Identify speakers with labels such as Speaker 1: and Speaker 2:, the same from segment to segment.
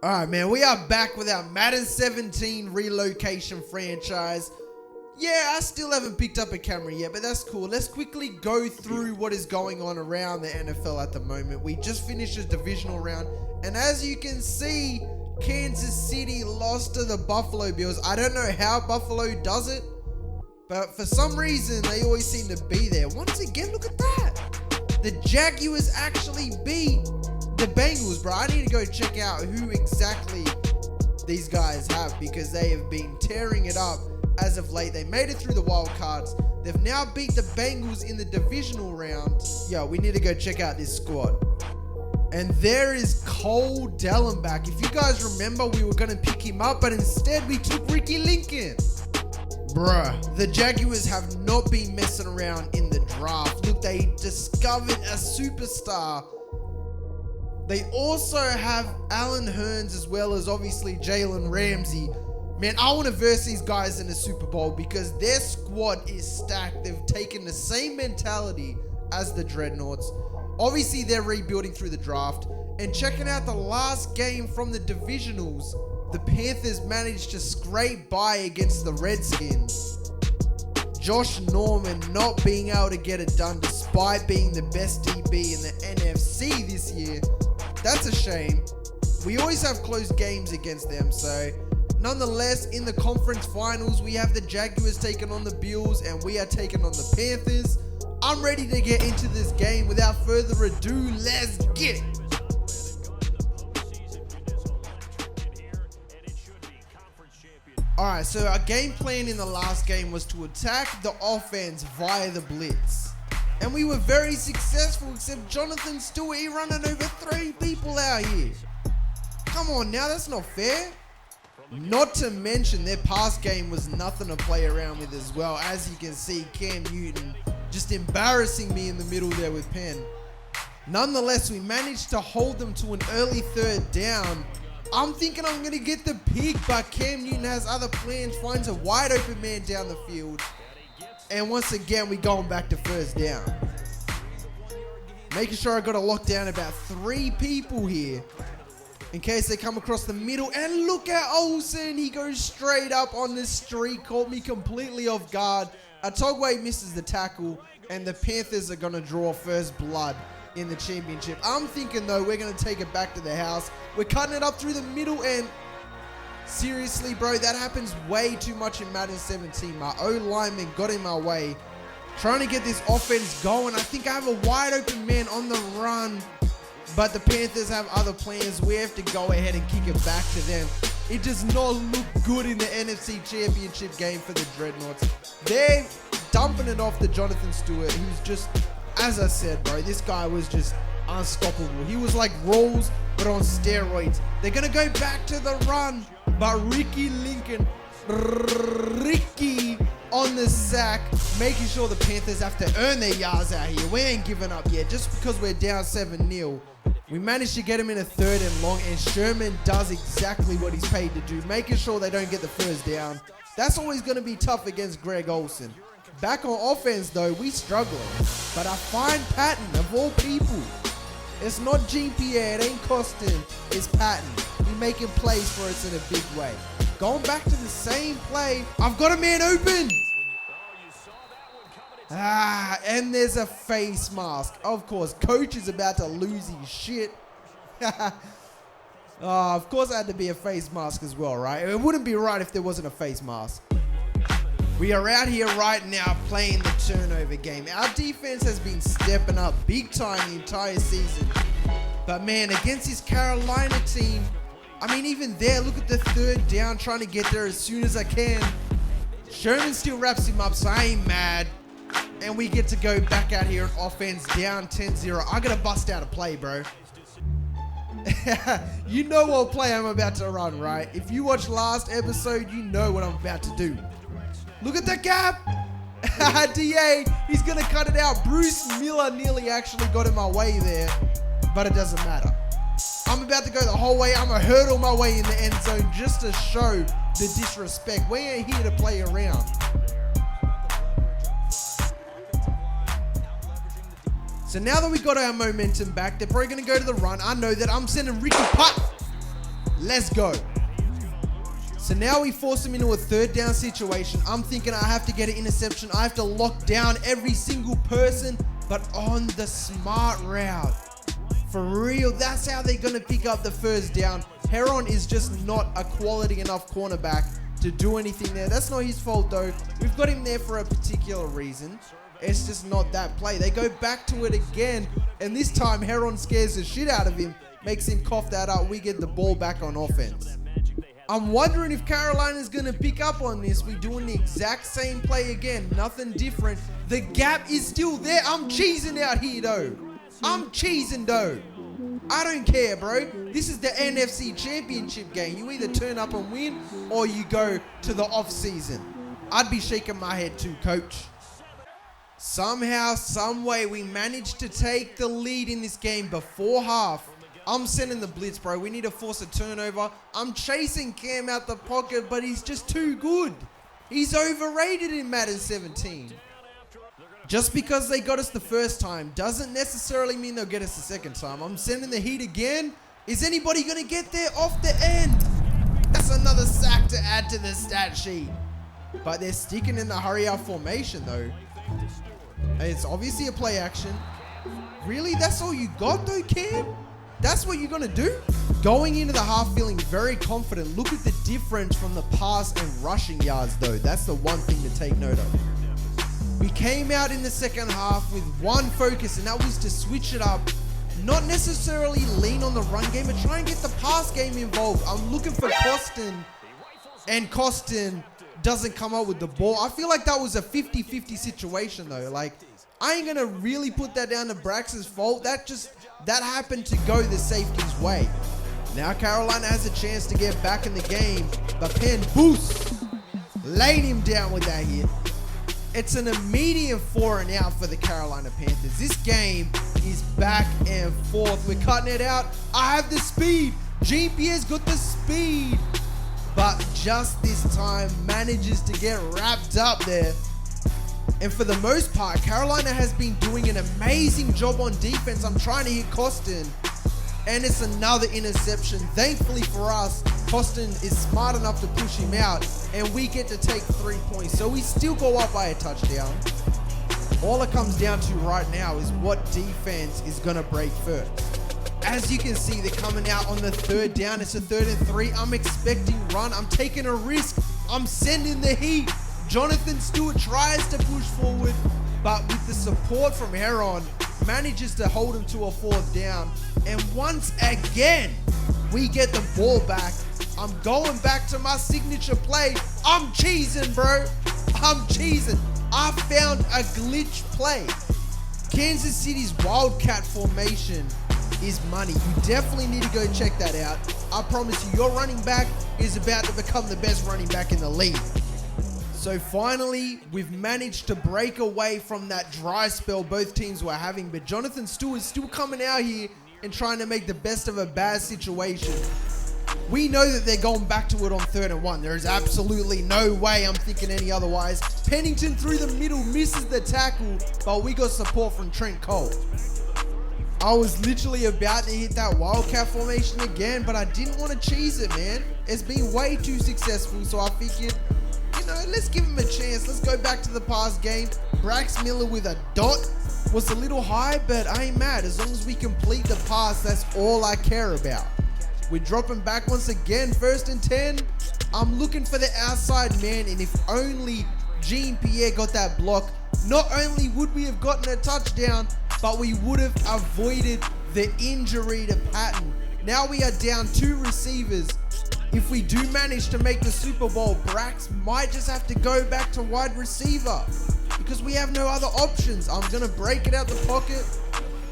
Speaker 1: Alright, man, we are back with our Madden 17 Relocation franchise. Yeah, I still haven't picked up a camera yet, but that's cool. Let's quickly go through what is going on around the NFL at the moment. We just finished a divisional round, and as you can see, Kansas City lost to the Buffalo Bills. I don't know how Buffalo does it, but for some reason, they always seem to be there. Once again, look at that. The Jaguars actually beat the Bengals, bro. I need to go check out who exactly these guys have, because they have been tearing it up as of late. They made it through the wild cards. They've now beat the Bengals in the divisional round. Yo, we need to go check out this squad. And there is Cole Dellenbach. If you guys remember, we were going to pick him up, but instead we took Ricky Lincoln. Bruh, the Jaguars have not been messing around in the draft. Look, they discovered a superstar. They also have Alan Hearns as well as obviously Jalen Ramsey. Man, I want to verse these guys in the Super Bowl because their squad is stacked. They've taken the same mentality as the Dreadnoughts. Obviously, they're rebuilding through the draft. And checking out the last game from the divisionals, the Panthers managed to scrape by against the Redskins. Josh Norman not being able to get it done despite being the best DB in the NFC this year. That's a shame. We always have close games against them, so nonetheless, in the conference finals, we have the Jaguars taking on the Bills and we are taking on the Panthers. I'm ready to get into this game. Without further ado, let's get it. Alright, so our game plan in the last game was to attack the offense via the blitz. And we were very successful, except Jonathan Stewart, he running over 3 people out here. Come on now, that's not fair. Not to mention their pass game was nothing to play around with as well. As you can see, Cam Newton just embarrassing me in the middle there with Penn. Nonetheless, we managed to hold them to an early 3rd down. I'm thinking I'm going to get the pick, but Cam Newton has other plans, finds a wide open man down the field. And once again, we're going back to 1st down. Making sure I got to lock down about 3 people here in case they come across the middle. And look at Olsen. He goes straight up on the street. Caught me completely off guard. Atogwe misses the tackle. And the Panthers are going to draw first blood in the championship. I'm thinking, though, we're going to take it back to the house. We're cutting it up through the middle. And seriously, bro, that happens way too much in Madden 17. My O-lineman got in my way. Trying to get this offense going. I think I have a wide open man on the run. But the Panthers have other plans. We have to go ahead and kick it back to them. It does not look good in the NFC Championship game for the Dreadnoughts. They're dumping it off to Jonathan Stewart, who's just, as I said, bro, this guy was just unstoppable. He was like Rawls, but on steroids. They're going to go back to the run. But Ricky Lincoln, Ricky on the sack, making sure the Panthers have to earn their yards out here. We ain't giving up yet. Just because we're down 7-0, we managed to get him in a 3rd and long, and Sherman does exactly what he's paid to do, making sure they don't get the 1st down. That's always going to be tough against Greg Olsen. Back on offense, though, we struggling. But I find Patton, of all people. It's not Jean-Pierre, it ain't Costin, it's Patton. He's making plays for us in a big way. Going back to the same play. I've got a man open. And there's a face mask. Of course, coach is about to lose his shit. Of course I had to be a face mask as well, right? It wouldn't be right if there wasn't a face mask. We are out here right now playing the turnover game. Our defense has been stepping up big time the entire season. But man, against this Carolina team, I mean, even there, look at the 3rd down, trying to get there as soon as I can. Sherman still wraps him up, so I ain't mad. And we get to go back out here on offense, down 10-0. I gotta bust out a play, bro. You know what play I'm about to run, right? If you watched last episode, you know what I'm about to do. Look at the gap. DA, he's going to cut it out. Bruce Miller nearly actually got in my way there, but it doesn't matter. I'm about to go the whole way. I'm going to hurdle my way in the end zone just to show the disrespect. We ain't here to play around. So now that we got our momentum back, they're probably going to go to the run. I know that. I'm sending Ricky Putt Let's go. So now we force him into a third down situation. I'm thinking I have to get an interception. I have to lock down every single person, but on the smart route. For real, that's how they're going to pick up the first down. Heron is just not a quality enough cornerback to do anything there. That's not his fault though. We've got him there for a particular reason. It's just not that play. They go back to it again, and this time Heron scares the shit out of him, makes him cough that up. We get the ball back on offense. I'm wondering if Carolina's going to pick up on this. We're doing the exact same play again. Nothing different. The gap is still there. I'm cheesing out here, though. I'm cheesing, though. I don't care, bro. This is the NFC Championship game. You either turn up and win, or you go to the off-season. I'd be shaking my head too, coach. Somehow, someway, we managed to take the lead in this game before half. I'm sending the blitz, bro. We need to force a turnover. I'm chasing Cam out the pocket, but he's just too good. He's overrated in Madden 17. Just because they got us the first time doesn't necessarily mean they'll get us the second time. I'm sending the heat again. Is anybody going to get there off the end? That's another sack to add to the stat sheet. But they're sticking in the hurry-up formation, though. It's obviously a play action. Really? That's all you got, though, Cam? That's what you're going to do? Going into the half feeling very confident. Look at the difference from the pass and rushing yards, though. That's the one thing to take note of. We came out in the second half with one focus, and that was to switch it up. Not necessarily lean on the run game, but try and get the pass game involved. I'm looking for Costin, and Costin doesn't come up with the ball. I feel like that was a 50-50 situation, though. Like, I ain't going to really put that down to Brax's fault. That happened to go the safety's way. Now Carolina has a chance to get back in the game, but Penn boost, laid him down with that hit. It's an immediate 4 and out for the Carolina Panthers. This game is back and forth. We're cutting it out. I have the speed. GP's got the speed, but just this time manages to get wrapped up there. And for the most part, Carolina has been doing an amazing job on defense. I'm trying to hit Costin, and it's another interception. Thankfully for us, Costin is smart enough to push him out, and we get to take 3 points. So we still go up by a touchdown. All it comes down to right now is what defense is going to break first. As you can see, they're coming out on the third down. It's a 3rd and 3. I'm expecting run. I'm taking a risk. I'm sending the heat. Jonathan Stewart tries to push forward, but with the support from Heron, manages to hold him to a 4th down. And once again, we get the ball back. I'm going back to my signature play. I'm cheesing, bro. I'm cheesing. I found a glitch play. Kansas City's Wildcat formation is money. You definitely need to go check that out. I promise you, your running back is about to become the best running back in the league. So finally, we've managed to break away from that dry spell both teams were having, but Jonathan Stewart's still coming out here and trying to make the best of a bad situation. We know that they're going back to it on 3rd and 1. There is absolutely no way I'm thinking any otherwise. Pennington through the middle misses the tackle, but we got support from Trent Cole. I was literally about to hit that Wildcat formation again, but I didn't want to cheese it, man. It's been way too successful, so I figured, you know, let's give him a chance. Let's go back to the past game. Brax Miller with a dot was a little high, but I ain't mad. As long as we complete the pass, that's all I care about. We're dropping back once again, 1st and 10. I'm looking for the outside man, and if only Jean-Pierre got that block, not only would we have gotten a touchdown, but we would have avoided the injury to Patton. Now we are down 2 receivers. If we do manage to make the Super Bowl, Brax might just have to go back to wide receiver because we have no other options. I'm going to break it out the pocket.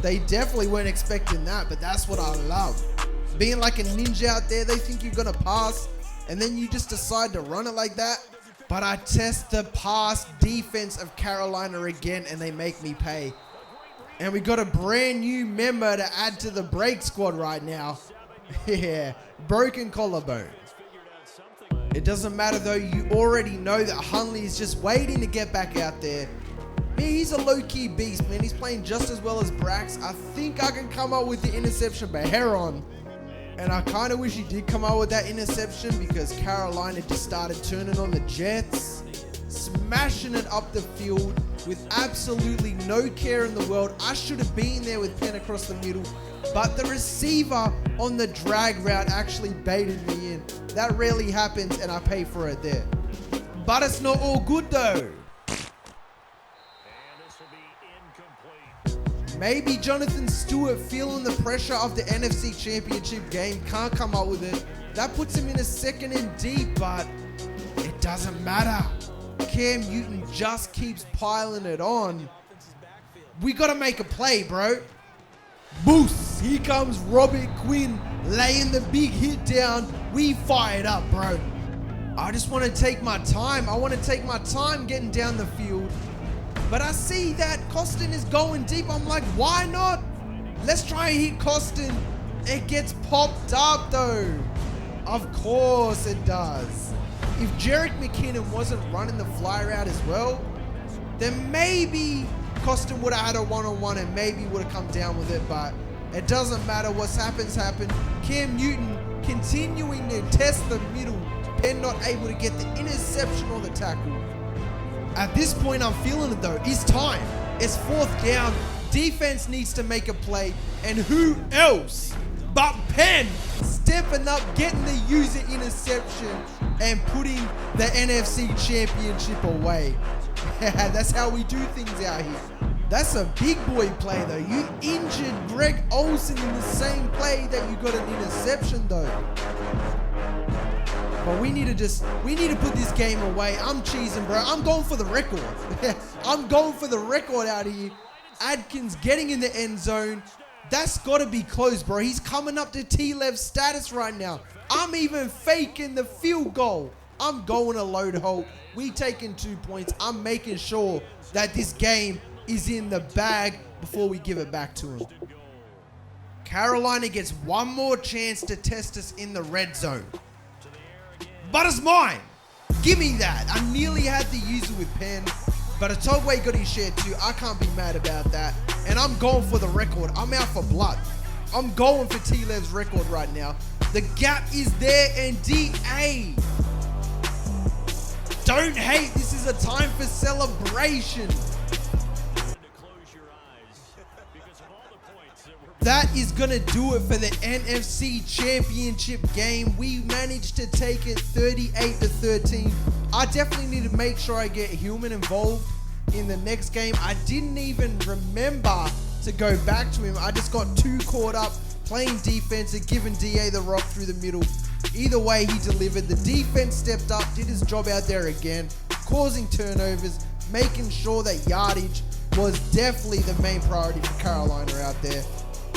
Speaker 1: They definitely weren't expecting that, but that's what I love. Being like a ninja out there, they think you're going to pass, and then you just decide to run it like that. But I test the pass defense of Carolina again, and they make me pay. And we got a brand new member to add to the break squad right now. Yeah, broken collarbone. It doesn't matter though, you already know that Hunley is just waiting to get back out there. Yeah, he's a low-key beast, man. He's playing just as well as Brax. I think I can come up with the interception, but Heron And I kind of wish he did come out with that interception because Carolina just started turning on the Jets, smashing it up the field with absolutely no care in the world. I should have been there with Penn across the middle, but the receiver on the drag route actually baited me in. That rarely happens, and I pay for it there. But it's not all good though. Maybe Jonathan Stewart, feeling the pressure of the NFC Championship game, can't come up with it. That puts him in a 2nd and deep, but it doesn't matter. Cam Newton just keeps piling it on. We got to make a play, bro. Boost. Here comes Robert Quinn laying the big hit down. We fired up, bro. I just want to take my time. I want to take my time getting down the field. But I see that Costin is going deep. I'm like, why not? Let's try and hit Costin. It gets popped up though. Of course it does. If Jerick McKinnon wasn't running the fly route as well, then maybe Costin would have had a one-on-one and maybe would have come down with it, but it doesn't matter. What's happened. Cam Newton continuing to test the middle. Penn not able to get the interception or the tackle. At this point, I'm feeling it though. It's time. It's 4th down. Defense needs to make a play. And who else but Penn stepping up, getting the user interception and putting the NFC Championship away. That's how we do things out here. That's a big boy play though. You injured Greg Olsen in the same play that you got an interception though. But we need to put this game away. I'm cheesing, bro. I'm going for the record. I'm going for the record out here. Adkins getting in the end zone. That's got to be close, bro. He's coming up to T-levs status right now. I'm even faking the field goal. I'm going to load hope. We taking 2 points. I'm making sure that this game is in the bag before we give it back to him. Carolina gets one more chance to test us in the red zone. But it's mine. Give me that. I nearly had the user with Penn, but Otogwe got his share too. I can't be mad about that. And I'm going for the record. I'm out for blood. I'm going for T-levs record right now. The gap is there, and DA. Don't hate. This is a time for celebration. That is going to do it for the NFC Championship game. We managed to take it 38-13. I definitely need to make sure I get Hillman involved in the next game. I didn't even remember to go back to him. I just got too caught up playing defense and giving DA the rock through the middle. Either way, he delivered. The defense stepped up, did his job out there again, causing turnovers, making sure that yardage was definitely the main priority for Carolina out there.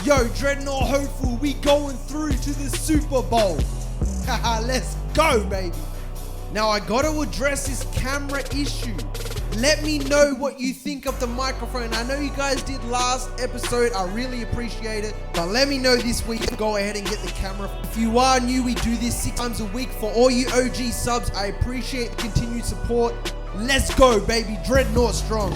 Speaker 1: Yo, Dreadnought hopeful, we going through to the Super Bowl. Haha, let's go, baby. Now, I got to address this camera issue. Let me know what you think of the microphone. I know you guys did last episode. I really appreciate it. But let me know this week. Go ahead and get the camera. If you are new, we do this 6 times a week. For all you OG subs, I appreciate the continued support. Let's go, baby. Dreadnought strong.